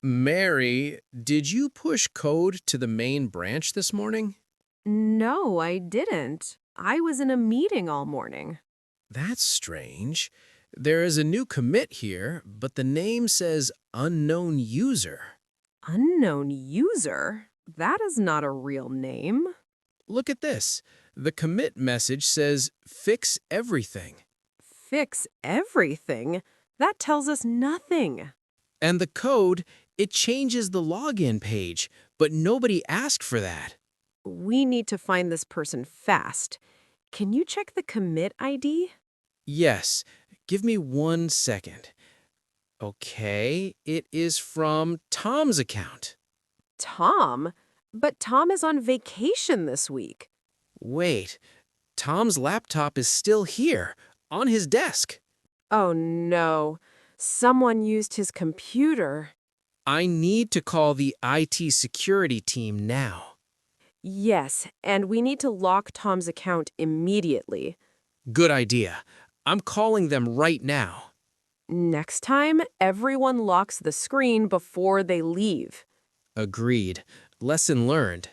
Mary, did you push code to the main branch this morning? No, I didn't. I was in a meeting all morning. That's strange. There is a new commit here, but the name says unknown user. Unknown user? That is not a real name. Look at this. The commit message says fix everything. Fix everything? That tells us nothing. And the code, it changes the login page, but nobody asked for that. We need to find this person fast. Can you check the commit ID? Yes, give me 1 second. Okay, it is from Tom's account. Tom? But Tom is on vacation this week. Wait, Tom's laptop is still here, on his desk. Oh no. Someone used his computer. I need to call the IT security team now. Yes, and we need to lock Tom's account immediately. Good idea. I'm calling them right now. Next time, everyone locks the screen before they leave. Agreed. Lesson learned.